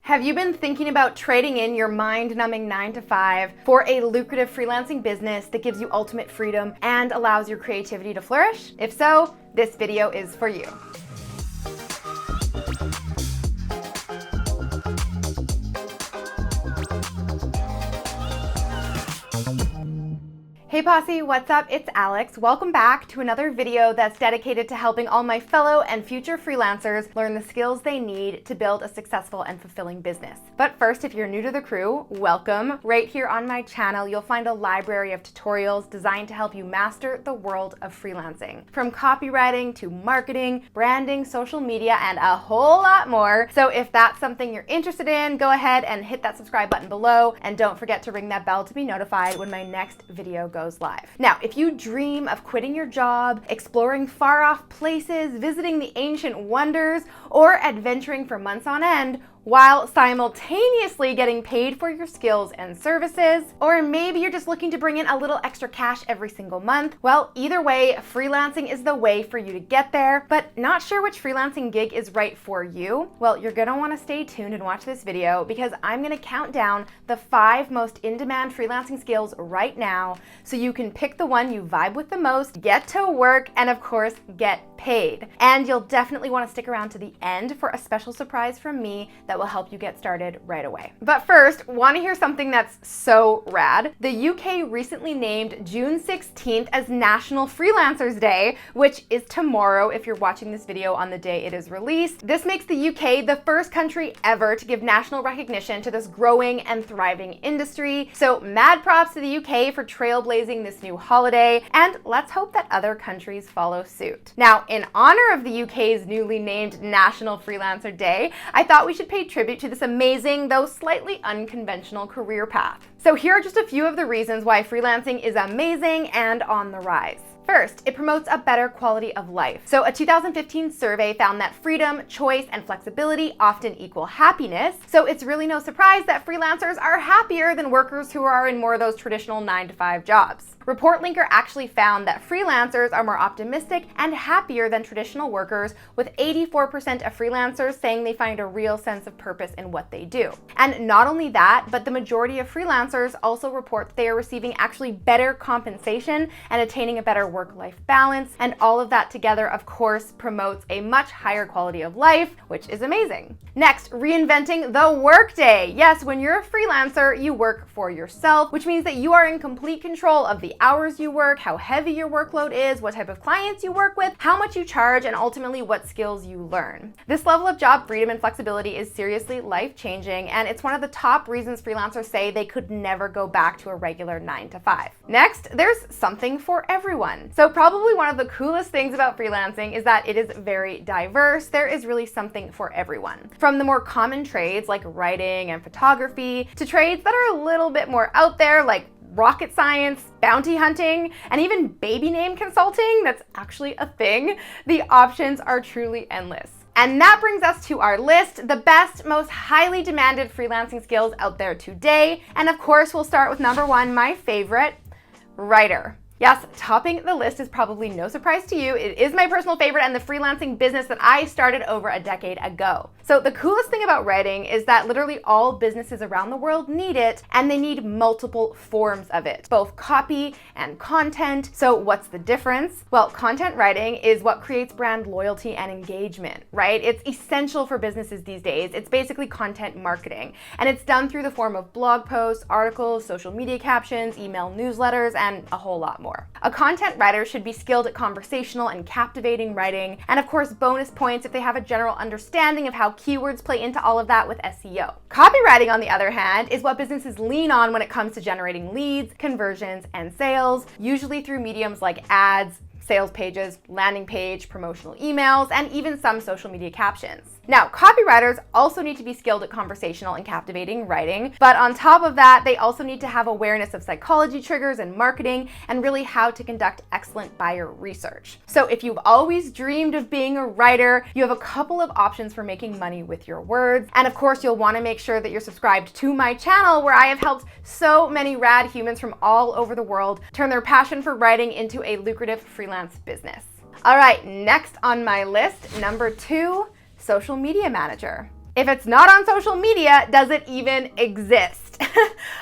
Have you been thinking about trading in your mind-numbing 9-to-5 for a lucrative freelancing business that gives you ultimate freedom and allows your creativity to flourish? If so, this video is for you. Hey Posse, what's up? It's Alex. Welcome back to another video that's dedicated to helping all my fellow and future freelancers learn the skills they need to build a successful and fulfilling business. But first, if you're new to the crew, welcome. Right here on my channel, you'll find a library of tutorials designed to help you master the world of freelancing. From copywriting to marketing, branding, social media, and a whole lot more. So if that's something you're interested in, go ahead and hit that subscribe button below, and don't forget to ring that bell to be notified when my next video goes live. Now, if you dream of quitting your job, exploring far off places, visiting the ancient wonders, or adventuring for months on end, while simultaneously getting paid for your skills and services, or maybe you're just looking to bring in a little extra cash every single month, well, either way, freelancing is the way for you to get there. But not sure which freelancing gig is right for you? Well, you're gonna wanna stay tuned and watch this video because I'm gonna count down the 5 most in-demand freelancing skills right now so you can pick the one you vibe with the most, get to work, and of course, get paid. And you'll definitely wanna stick around to the end for a special surprise from me that will help you get started right away. But first, want to hear something that's so rad? The UK recently named June 16th as National Freelancers Day, which is tomorrow if you're watching this video on the day it is released. This makes the UK the first country ever to give national recognition to this growing and thriving industry. So mad props to the UK for trailblazing this new holiday, and let's hope that other countries follow suit. Now, in honor of the UK's newly named National Freelancer Day, I thought we should pay tribute to this amazing, though slightly unconventional career path. So here are just a few of the reasons why freelancing is amazing and on the rise. First, it promotes a better quality of life. So a 2015 survey found that freedom, choice, and flexibility often equal happiness. So it's really no surprise that freelancers are happier than workers who are in more of those traditional 9-to-5 jobs. Report Linker actually found that freelancers are more optimistic and happier than traditional workers, with 84% of freelancers saying they find a real sense of purpose in what they do. And not only that, but the majority of freelancers also report they are receiving actually better compensation and attaining a better work-life balance, and all of that together, of course, promotes a much higher quality of life, which is amazing. Next, reinventing the workday. Yes, when you're a freelancer, you work for yourself, which means that you are in complete control of the hours you work, how heavy your workload is, what type of clients you work with, how much you charge, and ultimately what skills you learn. This level of job freedom and flexibility is seriously life-changing, and it's one of the top reasons freelancers say they could never go back to a regular 9-to-5. Next, there's something for everyone. So probably one of the coolest things about freelancing is that it is very diverse. There is really something for everyone. From the more common trades like writing and photography to trades that are a little bit more out there like rocket science, bounty hunting, and even baby name consulting, that's actually a thing. The options are truly endless. And that brings us to our list, the best, most highly demanded freelancing skills out there today. And of course, we'll start with number 1, my favorite, writer. Yes, topping the list is probably no surprise to you. It is my personal favorite and the freelancing business that I started over a decade ago. So the coolest thing about writing is that literally all businesses around the world need it, and they need multiple forms of it, both copy and content. So what's the difference? Well, content writing is what creates brand loyalty and engagement, right? It's essential for businesses these days. It's basically content marketing, and it's done through the form of blog posts, articles, social media captions, email newsletters, and a whole lot more. A content writer should be skilled at conversational and captivating writing, and of course bonus points if they have a general understanding of how keywords play into all of that with SEO. Copywriting, on the other hand, is what businesses lean on when it comes to generating leads, conversions, and sales, usually through mediums like ads, sales pages, landing page, promotional emails, and even some social media captions. Now, copywriters also need to be skilled at conversational and captivating writing, but on top of that, they also need to have awareness of psychology triggers and marketing, and really how to conduct excellent buyer research. So if you've always dreamed of being a writer, you have a couple of options for making money with your words. And of course, you'll want to make sure that you're subscribed to my channel, where I have helped so many rad humans from all over the world turn their passion for writing into a lucrative freelance business. All right, next on my list, number 2, social media manager. If it's not on social media, does it even exist?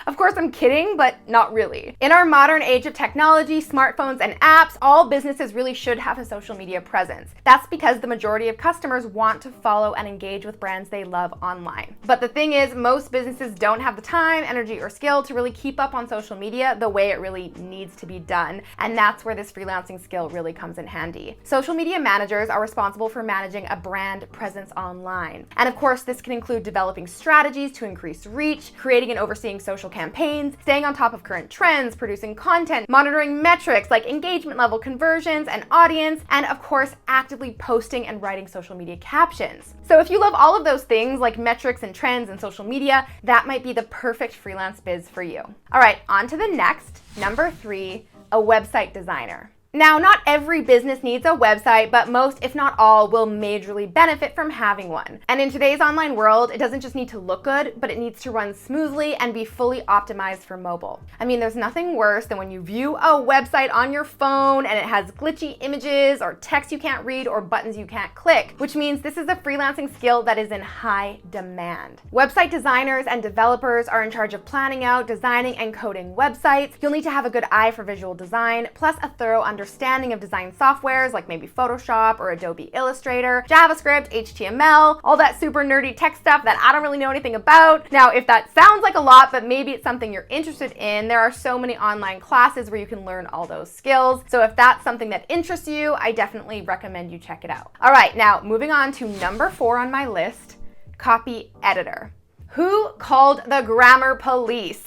Of course, I'm kidding, but not really. In our modern age of technology, smartphones, and apps, all businesses really should have a social media presence. That's because the majority of customers want to follow and engage with brands they love online. But the thing is, most businesses don't have the time, energy, or skill to really keep up on social media the way it really needs to be done. And that's where this freelancing skill really comes in handy. Social media managers are responsible for managing a brand presence online. And of course, this can include developing strategies to increase reach, creating and overseeing social campaigns, staying on top of current trends, producing content, monitoring metrics like engagement level, conversions, and audience, and of course, actively posting and writing social media captions. So if you love all of those things like metrics and trends and social media, that might be the perfect freelance biz for you. All right, on to the next, number 3, a website designer. Now, not every business needs a website, but most, if not all, will majorly benefit from having one. And in today's online world, it doesn't just need to look good, but it needs to run smoothly and be fully optimized for mobile. I mean, there's nothing worse than when you view a website on your phone and it has glitchy images or text you can't read or buttons you can't click, which means this is a freelancing skill that is in high demand. Website designers and developers are in charge of planning out, designing, and coding websites. You'll need to have a good eye for visual design, plus a thorough understanding of design softwares like maybe Photoshop or Adobe Illustrator, JavaScript, HTML, all that super nerdy tech stuff that I don't really know anything about. Now, if that sounds like a lot, but maybe it's something you're interested in, there are so many online classes where you can learn all those skills. So if that's something that interests you, I definitely recommend you check it out. All right, now moving on to number 4 on my list, copy editor. Who called the grammar police?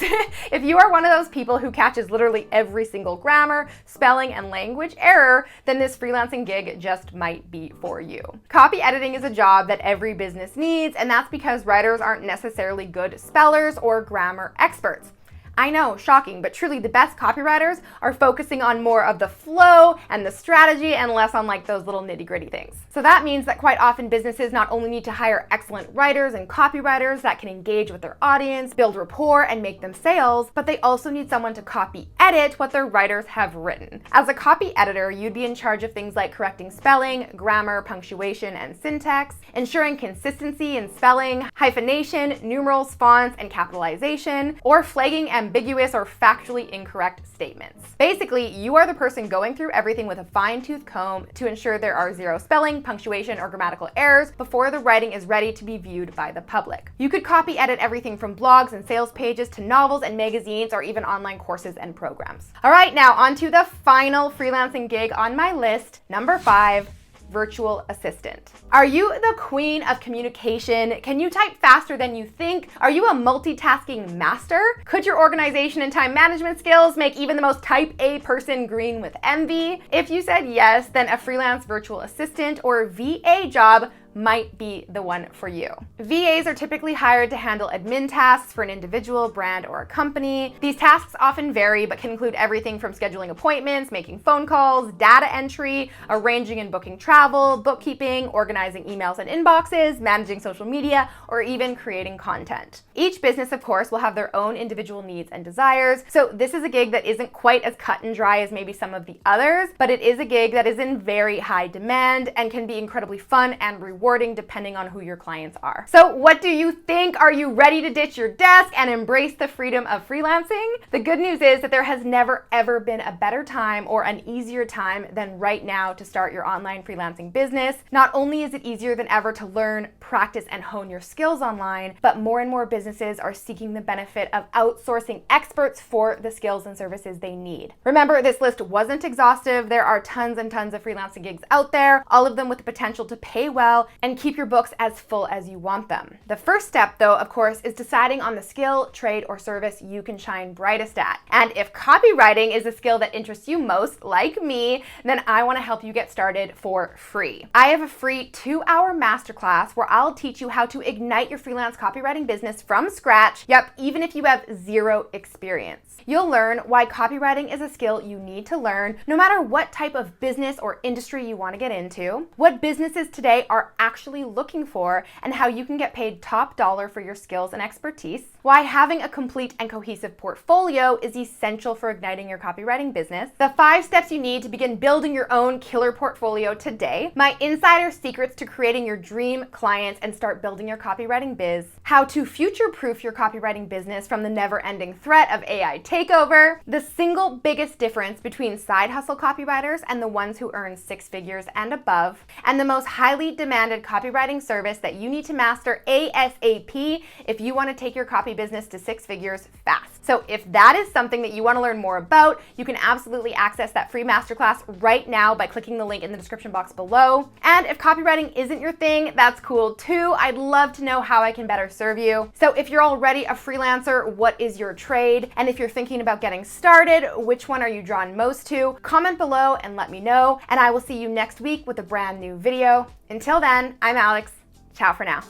If you are one of those people who catches literally every single grammar, spelling, and language error, then this freelancing gig just might be for you. Copy editing is a job that every business needs, and that's because writers aren't necessarily good spellers or grammar experts. I know, shocking, but truly the best copywriters are focusing on more of the flow and the strategy and less on like those little nitty-gritty things. So that means that quite often businesses not only need to hire excellent writers and copywriters that can engage with their audience, build rapport, and make them sales, but they also need someone to copy edit what their writers have written. As a copy editor, you'd be in charge of things like correcting spelling, grammar, punctuation, and syntax, ensuring consistency in spelling, hyphenation, numerals, fonts, and capitalization, or flagging ambiguous or factually incorrect statements. Basically, you are the person going through everything with a fine-tooth comb to ensure there are zero spelling, punctuation, or grammatical errors before the writing is ready to be viewed by the public. You could copy edit everything from blogs and sales pages to novels and magazines or even online courses and programs. All right, now on to the final freelancing gig on my list, number 5, virtual assistant. Are you the queen of communication? Can you type faster than you think? Are you a multitasking master? Could your organization and time management skills make even the most type A person green with envy? If you said yes, then a freelance virtual assistant or VA job might be the one for you. VAs are typically hired to handle admin tasks for an individual, brand, or a company. These tasks often vary, but can include everything from scheduling appointments, making phone calls, data entry, arranging and booking travel, bookkeeping, organizing emails and inboxes, managing social media, or even creating content. Each business, of course, will have their own individual needs and desires, so this is a gig that isn't quite as cut and dry as maybe some of the others, but it is a gig that is in very high demand and can be incredibly fun and rewarding depending on who your clients are. So what do you think? Are you ready to ditch your desk and embrace the freedom of freelancing? The good news is that there has never ever been a better time or an easier time than right now to start your online freelancing business. Not only is it easier than ever to learn, practice, and hone your skills online, but more and more businesses are seeking the benefit of outsourcing experts for the skills and services they need. Remember, this list wasn't exhaustive. There are tons and tons of freelancing gigs out there, all of them with the potential to pay well and keep your books as full as you want them. The first step, though, of course, is deciding on the skill, trade, or service you can shine brightest at. And if copywriting is a skill that interests you most, like me, then I want to help you get started for free. I have a free 2-hour masterclass where I'll teach you how to ignite your freelance copywriting business from scratch, even if you have zero experience. You'll learn why copywriting is a skill you need to learn no matter what type of business or industry you want to get into, what businesses today are actually looking for and how you can get paid top dollar for your skills and expertise, why having a complete and cohesive portfolio is essential for igniting your copywriting business, the 5 steps you need to begin building your own killer portfolio today, my insider secrets to creating your dream clients and start building your copywriting biz, how to future-proof your copywriting business from the never-ending threat of AI takeover, the single biggest difference between side hustle copywriters and the ones who earn 6 figures and above, and the most highly demanded copywriting service that you need to master ASAP if you want to take your copy business to 6 figures fast. So if that is something that you want to learn more about, you can absolutely access that free masterclass right now by clicking the link in the description box below. And if copywriting isn't your thing, that's cool too. I'd love to know how I can better serve you. So if you're already a freelancer, what is your trade? And if you're thinking about getting started, which one are you drawn most to? Comment below and let me know. And I will see you next week with a brand new video. Until then, I'm Alex. Ciao for now.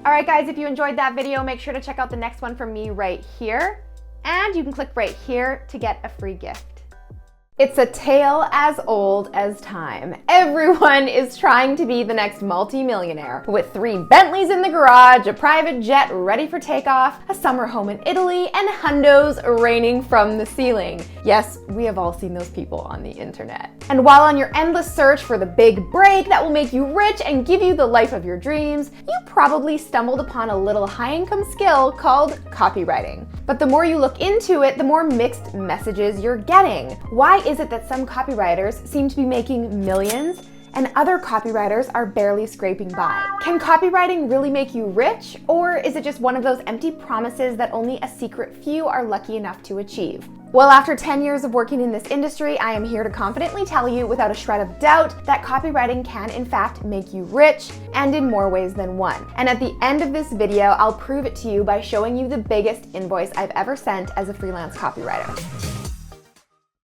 All right, guys, if you enjoyed that video, make sure to check out the next one from me right here. And you can click right here to get a free gift. It's a tale as old as time. Everyone is trying to be the next multi-millionaire with 3 Bentleys in the garage, a private jet ready for takeoff, a summer home in Italy, and hundos raining from the ceiling. Yes, we have all seen those people on the internet. And while on your endless search for the big break that will make you rich and give you the life of your dreams, you probably stumbled upon a little high-income skill called copywriting. But the more you look into it, the more mixed messages you're getting. Why is it that some copywriters seem to be making millions and other copywriters are barely scraping by? Can copywriting really make you rich, or is it just one of those empty promises that only a secret few are lucky enough to achieve? Well, after 10 years of working in this industry, I am here to confidently tell you without a shred of doubt that copywriting can in fact make you rich, and in more ways than one. And at the end of this video, I'll prove it to you by showing you the biggest invoice I've ever sent as a freelance copywriter.